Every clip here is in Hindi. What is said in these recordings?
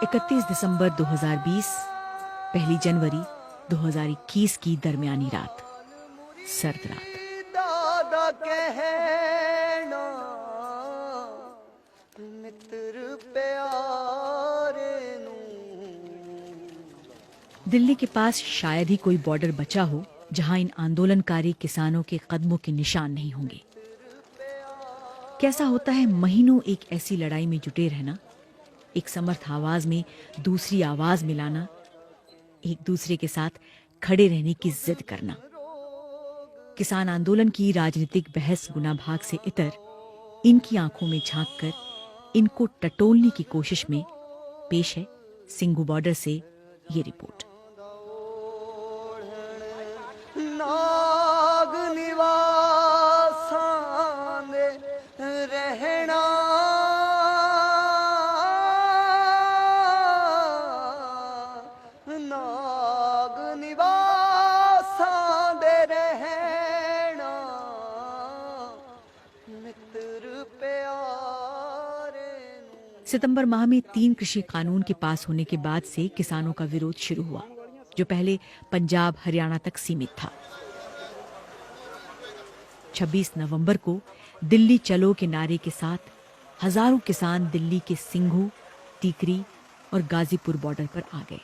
31 दिसंबर 2020, 1 जनवरी 2021 की दरमियानी रात, सर्द रात। दादा कहना मित्र प्यारे नू। दिल्ली के पास शायद ही कोई बॉर्डर बचा हो जहां इन आंदोलनकारी किसानों के कदमों के निशान नहीं होंगे। कैसा होता है महीनों एक ऐसी लड़ाई में जुटे रहना, एक समर्थ आवाज में दूसरी आवाज मिलाना, एक दूसरे के साथ खड़े रहने की जिद करना। किसान आंदोलन की राजनीतिक बहस गुनाभाग से इतर इनकी आंखों में झांक कर इनको टटोलने की कोशिश में पेश है सिंघू बॉर्डर से ये रिपोर्ट। नाग निवासां दे रहना नाग निवासां दे रहना मित्र प्यारे। सितंबर माह में 3 कृषि कानून के पास होने के बाद से किसानों का विरोध शुरू हुआ, जो पहले पंजाब हरियाणा तक सीमित था। 26 नवंबर को दिल्ली चलो के नारे के साथ हजारों किसान दिल्ली के सिंघू, टीकरी और गाजीपुर बॉर्डर पर आ गए।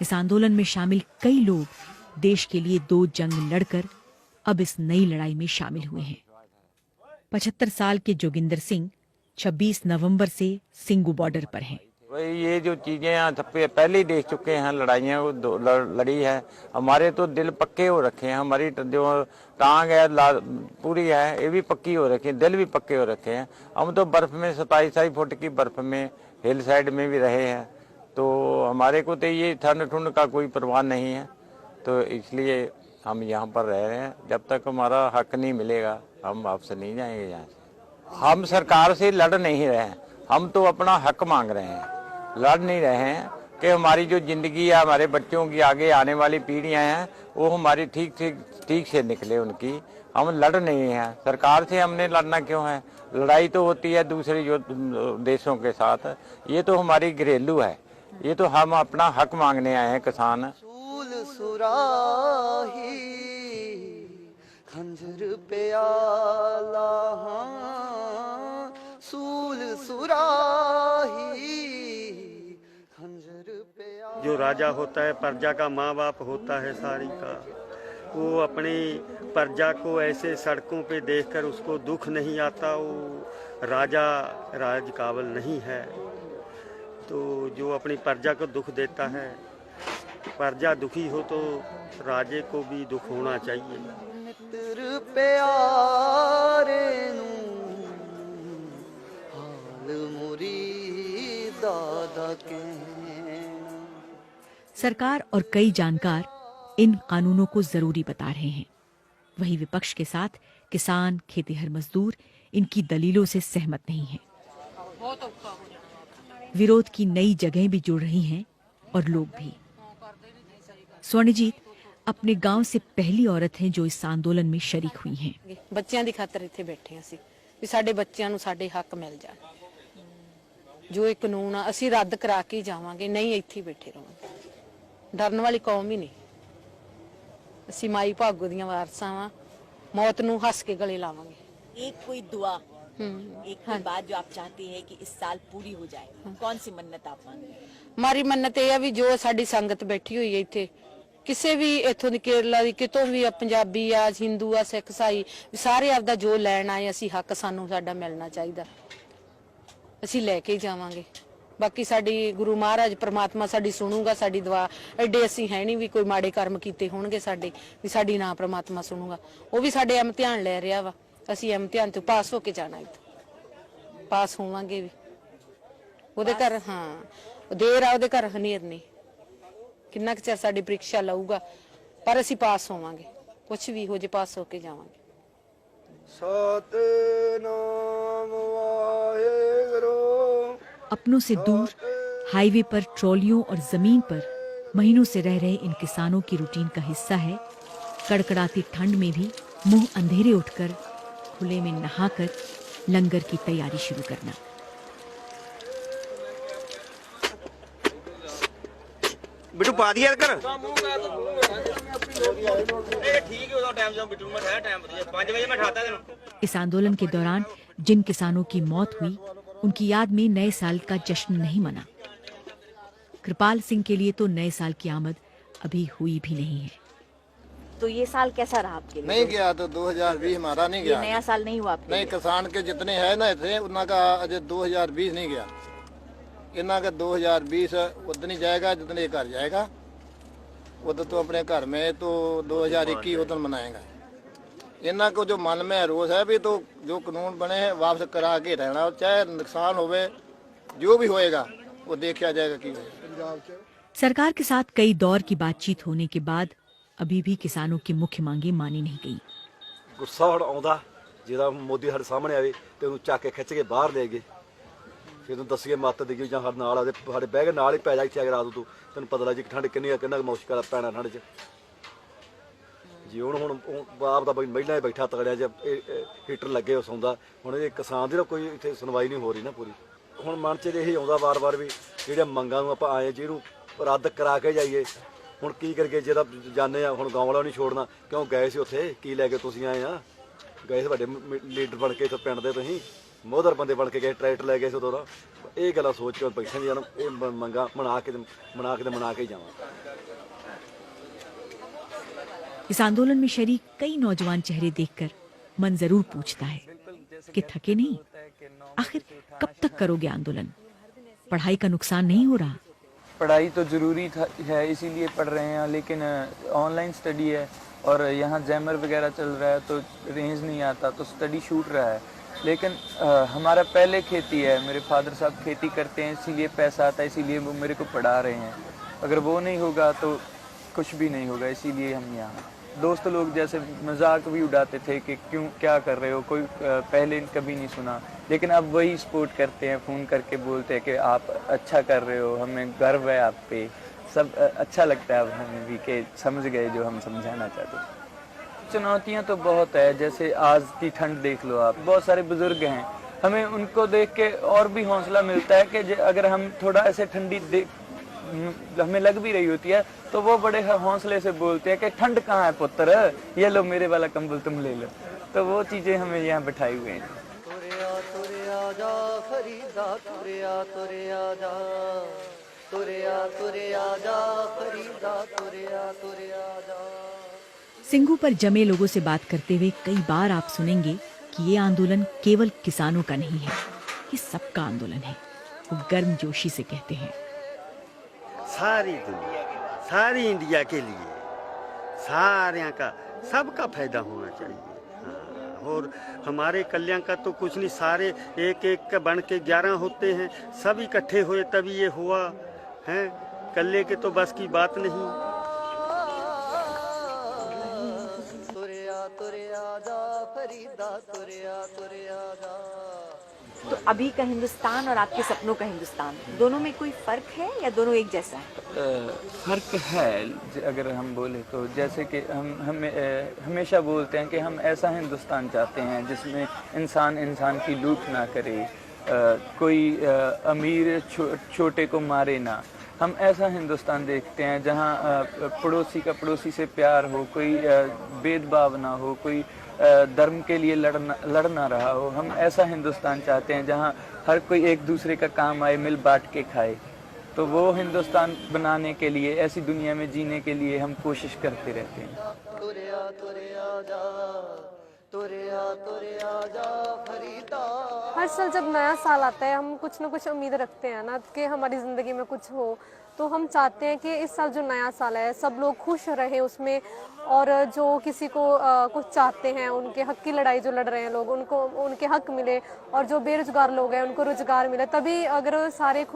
इस आंदोलन में शामिल कई लोग देश के लिए 2 जंग लड़कर अब इस नई लड़ाई में शामिल हुए हैं। 75 साल के जोगिंदर सिंह 26 नवंबर से सिंघू बॉर्डर पर हैं। भाई ये जो चीजें यहाँ पहले ही देख चुके हैं, लड़ाइयाँ लड़ी है, हमारे तो दिल पक्के हो रखे हैं। हमारी जो टांग है पूरी है, ये भी पक्की हो रखी है, दिल भी पक्के हो रखे हैं। हम तो बर्फ में 27 फुट की बर्फ में हिल साइड में भी रहे हैं, तो हमारे को तो ये ठंड ठुंड का कोई परवाह नहीं है। तो इसलिए हम यहाँ पर रह रहे हैं। जब तक हमारा हक नहीं मिलेगा हम वापस नहीं जाएंगे यहाँ से। हम सरकार से लड़ नहीं रहे हैं, हम तो अपना हक मांग रहे हैं, लड़ नहीं रहे हैं कि हमारी जो जिंदगी है, हमारे बच्चों की आगे आने वाली पीढ़ियां हैं, वो हमारी ठीक से निकले उनकी। हम लड़ नहीं हैं, सरकार से हमने लड़ना क्यों है? लड़ाई तो होती है दूसरे जो देशों के साथ, ये तो हमारी घरेलू है, ये तो हम अपना हक मांगने आए हैं किसान। सूल सुराही खंजर प्याला सूल सुराही खंजर प्याला। जो राजा होता है प्रजा का माँ बाप होता है सारी का, वो अपनी प्रजा को ऐसे सड़कों पे देखकर उसको दुख नहीं आता, वो राजा राज काबिल नहीं है। तो जो अपनी प्रजा को दुख देता है, प्रजा दुखी हो तो राजे को भी दुख होना चाहिए। मित्र प्यारे नू हाल मुरी दादा कहना। सरकार और कई जानकार इन कानूनों को जरूरी बता रहे हैं। वहीं विपक्ष के साथ किसान, खेतीहर मजदूर इनकी दलीलों से सहमत नहीं हैं। विरोध की नई जगहें भी जुड़ रही हैं और लोग भी। स्वर्णजीत अपने गांव से पहली औरत हैं जो इस आंदोलन में शरीक हुई हैं। ਬੱਚਿਆਂ ਦੀ ਖਾਤਰ ਇੱਥੇ ਬੈਠੇ ਅਸੀਂ ਵੀ ਸਾਡੇ ਬੱਚਿਆਂ ਨੂੰ ਸਾਡੇ ਹੱਕ ਮਿਲ ਜਾਣ। ਜੋ ਇਹ ਕਾਨੂੰਨ ਆ ਅਸੀਂ ਰੱਦ ਕਰਾ ਕੇ ਹੀ ਜਾਵਾਂਗੇ, ਨਹੀਂ ਇੱਥੇ ਹੀ ਬੈਠੇ ਰਹਾਂਗੇ। ਡਰਨ ਵਾਲੀ ਕੌਮ ਹੀ ਨਹੀਂ। ਅਸੀਂ ਮਾਈ ਭਾਗੋ ਦੀਆਂ ਵਾਰਸਾਂ ਵਾਂ, मौत ਨੂੰ ਹੱਸ ਕੇ ਗਲੇ ਲਾਵਾਂਗੇ। एक कोई दुआ, एक कोई बात जो आप चाहती है कि इस साल पूरी हो जाए, कौन सी मन्नत आप मांगे? ਮਾਰੀ ਮੰਨਤ ਇਹ ਆ ਵੀ ਜੋ ਸਾਡੀ ਸੰਗਤ ਬੈਠੀ ਹੋਈ ਹੈ ਇੱਥੇ, ਕਿਸੇ ਵੀ ਇੱਥੋਂ ਦੀ ਕੇਰਲਾ ਦੀ ਕਿਤੋਂ ਵੀ ਆ, ਪੰਜਾਬੀ ਆ, ਹਿੰਦੂ ਆ, ਸਿੱਖ ਈਸਾਈ, ਸਾਰੇ ਆਪਦਾ ਜੋ ਲੈਣ ਆਏ ਅਸੀਂ ਹੱਕ ਸਾਨੂੰ ਸਾਡਾ ਮਿਲਣਾ ਚਾਹੀਦਾ, ਅਸੀਂ ਲੈ ਕੇ ਜਾਵਾਂਗੇ। ਬਾਕੀ ਸਾਡੀ ਗੁਰੂ ਮਹਾਰਾਜ ਪ੍ਰਮਾਤਮਾ ਸਾਡੀ ਸੁਣੂਗਾ, ਸਾਡੀ ਦੁਆ। ਐਡੇ ਅਸੀਂ ਹੈ ਨਹੀਂ ਵੀ ਕੋਈ ਮਾੜੇ ਕਰਮ ਕੀਤੇ ਹੋਣਗੇ ਸਾਡੇ ਵੀ ਸਾਡੀ ਨਾ ਪ੍ਰਮਾਤਮਾ ਸੁਣੂਗਾ। ਉਹ ਵੀ ਸਾਡੇ ਇਮਤਿਹਾਨ ਲੈ ਰਿਹਾ ਵਾ, ਅਸੀਂ ਇਮਤਿਹਾਨ ਤੋਂ ਪਾਸ ਹੋ ਕੇ ਜਾਣਾ, ਇੱਥੇ ਪਾਸ ਹੋਵਾਂਗੇ ਵੀ। ਉਹਦੇ ਘਰ ਹਾਂ ਦੇਰ ਆ, ਉਹਦੇ ਘਰ ਹਨੇਰ ਨਹੀਂ। ਕਿੰਨਾ ਕੁ ਚਿਰ ਸਾਡੀ ਪ੍ਰੀਖਿਆ ਲਊਗਾ, ਪਰ ਅਸੀਂ ਪਾਸ ਹੋਵਾਂਗੇ। ਕੁਛ ਵੀ ਹੋ ਜੇ ਪਾਸ ਹੋ ਕੇ ਜਾਵਾਂਗੇ। सतनाम वाहेगुरु। अपनों से दूर हाईवे पर ट्रॉलियों और जमीन पर महीनों से रह रहे इन किसानों की रूटीन का हिस्सा है कड़कड़ाती ठंड में भी मुंह अंधेरे उठकर खुले में नहाकर लंगर की तैयारी शुरू करना। ਬਿੱਟੂ ਪਾ ਦਿਆ ਕਰ इस आंदोलन के दौरान जिन किसानों की मौत हुई उनकी याद में नए साल का जश्न नहीं मना। कृपाल सिंह के लिए तो नए साल की आमद अभी हुई भी नहीं है। तो ये साल कैसा रहा आपके लिए? नहीं गया तो 2020 हमारा नहीं ये गया। नया साल नहीं हुआ आपके नहीं, लिए? किसान के जितने हैं ना थे उनका अजय 2020 नहीं गया। इन्ना का 2020 उतनी जाएगा जितने घर जाएगा। उधर तो अपने घर में तो 2021 उधर मनाएगा। इन्ना को जो मन में रोष है भी तो जो कानून बने हैं वापस करा के रहना, चाहे नुकसान होवे जो भी होएगा वो देखा जाएगा कि सरकार के साथ कई दौर की बातचीत होने के बाद अभी भी किसानों की मुख्य मांगे मानी नहीं गई। गुस्सा ਹੁਣ ਆਉਂਦਾ ਜਿਹਦਾ ਮੋਦੀ ਸਾਡੇ ਸਾਹਮਣੇ ਆਵੇ ਤੇ ਉਹਨੂੰ ਚੱਕ ਕੇ ਖਿੱਚ ਕੇ ਬਾਹਰ ਲੈ ਗਏ, ਫਿਰ ਉਹਨੂੰ ਦੱਸੀਏ ਮੱਤ ਦੇਈਏ ਜਾਂ ਸਾਡੇ ਨਾਲ ਆਦੇ ਸਾਡੇ ਬਹਿ ਕੇ ਨਾਲ ਹੀ ਪੈ ਜਾ ਇੱਥੇ ਅਗਰ ਰਾਤ ਤੂੰ ਤੈਨੂੰ ਪਤਾ ਲੱਗ ਜੀ ਠੰਡ ਕਿੰਨੀ ਆ ਕਿੰਨਾ ਮੁਸ਼ਕਲ ਪੈਣਾ ਠੰਡ 'ਚ ਜੀ। ਹੁਣ ਆਪ ਦਾ ਮਹਿਲਾ ਬੈਠਾ ਤਗੜਿਆ ਚ ਹੀਟਰ ਲੱਗੇ ਉਹ ਸੌਂਦਾ। ਹੁਣ ਇਹ ਕਿਸਾਨ ਦੀ ਕੋਈ ਇੱਥੇ ਸੁਣਵਾਈ ਨਹੀਂ ਹੋ ਰਹੀ ਨਾ ਪੂਰੀ। ਹੁਣ ਮਨ 'ਚ ਇਹੀ ਆਉਂਦਾ ਵਾਰ-ਵਾਰ ਵੀ ਜਿਹੜੀਆਂ ਮੰਗਾਂ ਨੂੰ ਆਪਾਂ ਆਏ ਜਿਹਨੂੰ ਰੱਦ ਕਰਾ ਕੇ ਜਾਈਏ। ਹੁਣ ਕੀ ਕਰਕੇ ਜਿਹਦਾ ਜਾਣੇ ਆ ਹੁਣ ਗਾਂਵ ਵਾਲਾ ਨਹੀਂ ਛੋੜਨਾ ਕਿਉਂ ਗਏ ਸੀ ਉੱਥੇ ਕੀ ਲੈ ਕੇ ਤੁਸੀਂ ਆਏ ਆ ਗਏ ਸੀ ਵੱਡੇ ਲੀਡਰ ਬਣ ਕੇ ਇੱਥੇ ਪਿੰਡ ਦੇ ਤੁਸੀਂ ਮੋਹਦਰ ਬੰਦੇ ਬਣ ਕੇ ਗਏ ਟਰੈਕਟਰ ਲੈ ਗਏ ਸੀ ਉਦੋਂ ਦਾ। ਇਹ ਗੱਲਾਂ ਸੋਚ ਕੇ ਬੈਠੇ ਨੇ ਜਾਨ ਇਹ ਮੰਗਾਂ ਮਨਾ ਕੇ ਜਾਵਾਂ। इस आंदोलन में शरीक कई नौजवान चेहरे देखकर मन जरूर पूछता है कि थके नहीं? आखिर कब तक करोगे आंदोलन? पढ़ाई का नुकसान नहीं हो रहा? पढ़ाई तो ज़रूरी है इसीलिए पढ़ रहे हैं, लेकिन ऑनलाइन स्टडी है और यहाँ जैमर वगैरह चल रहा है तो रेंज नहीं आता तो स्टडी छूट रहा है। लेकिन हमारा पहले खेती है, मेरे फादर साहब खेती करते हैं इसीलिए पैसा आता है, इसीलिए वो मेरे को पढ़ा रहे हैं। अगर वो नहीं होगा तो कुछ भी नहीं होगा, इसीलिए हम यहाँ। दोस्त लोग जैसे मजाक भी उड़ाते थे कि क्यों क्या कर रहे हो, कोई पहले कभी नहीं सुना, लेकिन अब वही सपोर्ट करते हैं, फ़ोन करके बोलते हैं कि आप अच्छा कर रहे हो, हमें गर्व है आप पे। सब अच्छा लगता है अब हमें भी कि समझ गए जो हम समझाना चाहते थे। चुनौतियाँ तो बहुत है, जैसे आज की ठंड देख लो आप, बहुत सारे बुजुर्ग हैं, हमें उनको देख के और भी हौसला मिलता है कि अगर हम थोड़ा ऐसे ठंडी हमें लग भी रही होती है तो वो बड़े हौसले से बोलते हैं कि ठंड कहाँ है पुत्र, ये लो मेरे वाला कंबल तुम ले लो। तो वो चीज़ें हमें यहाँ बिठाई हुए हैं। सिंगू पर जमे लोगों से बात करते हुए कई बार आप सुनेंगे कि ये आंदोलन केवल किसानों का नहीं है, ये सबका आंदोलन है। वो गर्मजोशी से कहते हैं सारी दुनिया, सारी इंडिया के लिए, सारे का सबका फायदा होना चाहिए। हाँ, और हमारे कल्याण का तो कुछ नहीं, सारे एक एक का बन के 11 होते हैं, सब इकट्ठे हुए तभी ये हुआ है। कल्ले के तो बस की बात नहीं। तो अभी का हिंदुस्तान और आपके सपनों का हिंदुस्तान, दोनों में कोई फर्क है या दोनों एक जैसा है? फ़र्क है अगर हम बोले तो, जैसे कि हम हमेशा बोलते हैं कि हम ऐसा हिंदुस्तान चाहते हैं जिसमें इंसान की लूट ना करे, कोई अमीर छोटे को मारे ना। हम ऐसा हिंदुस्तान देखते हैं जहाँ पड़ोसी का पड़ोसी से प्यार हो, कोई भेदभाव ना हो, कोई धर्म के लिए लड़ना रहा हो। हम ऐसा हिंदुस्तान चाहते हैं जहाँ हर कोई एक दूसरे का काम आए, मिल बांट के खाए। तो वो हिंदुस्तान बनाने के लिए, ऐसी दुनिया में जीने के लिए हम कोशिश करते रहते हैं। हर साल जब नया साल आता है हम कुछ ना कुछ उम्मीद रखते हैं ना कि हमारी ज़िंदगी में कुछ हो, तो हम चाहते हैं कि इस साल जो नया साल है सब लोग खुश रहें उसमें, और जो किसी को कुछ चाहते हैं उनके हक की लड़ाई जो लड़ रहे हैं लोग, उनको उनके हक मिले, और जो बेरोजगार लोग हैं उनको रोजगार मिले। तभी अगर सारे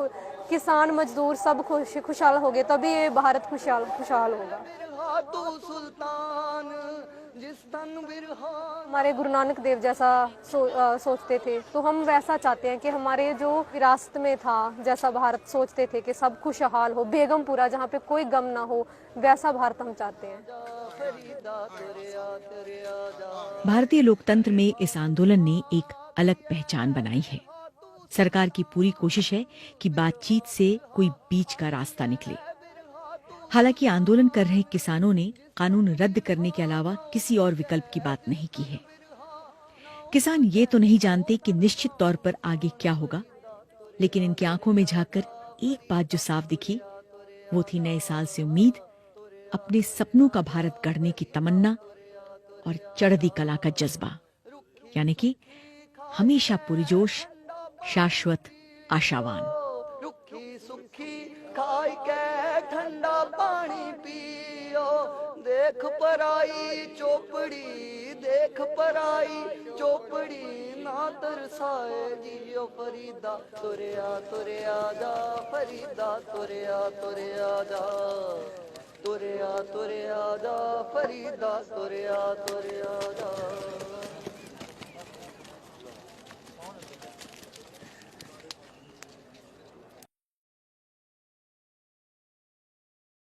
किसान मजदूर सब खुशहाल हो गए तभी ये भारत खुशहाल होगा। हमारे गुरु नानक देव जैसा सोचते थे, तो हम वैसा चाहते हैं कि हमारे जो विरासत में था, जैसा भारत सोचते थे कि सब खुशहाल हो, बेगमपुरा जहाँ पे कोई गम ना हो, वैसा भारत हम चाहते हैं। भारतीय लोकतंत्र में इस आंदोलन ने एक अलग पहचान बनाई है। सरकार की पूरी कोशिश है कि बातचीत से कोई बीच का रास्ता निकले। हालांकि आंदोलन कर रहे किसानों ने कानून रद्द करने के अलावा किसी और विकल्प की बात नहीं की है। किसान ये तो नहीं जानते कि निश्चित तौर पर आगे क्या होगा, लेकिन इनकी आंखों में झांककर एक बात जो साफ दिखी वो थी नए साल से उम्मीद, अपने सपनों का भारत गढ़ने की तमन्ना और चढ़ती कला का जज्बा, यानी कि हमेशा पुरजोश, शाश्वत, आशावान। रुखी सुखी खाई के ठंडा पानी पियो, देख पराई चोपड़ी, देख पराई चोपड़ी ना तरसाए जियो फरीदा, तुरया तुरया जा फरीदा, तुरया तुरया जा, तुरया तुरया जा फरीदा, तुरया तुरया जा।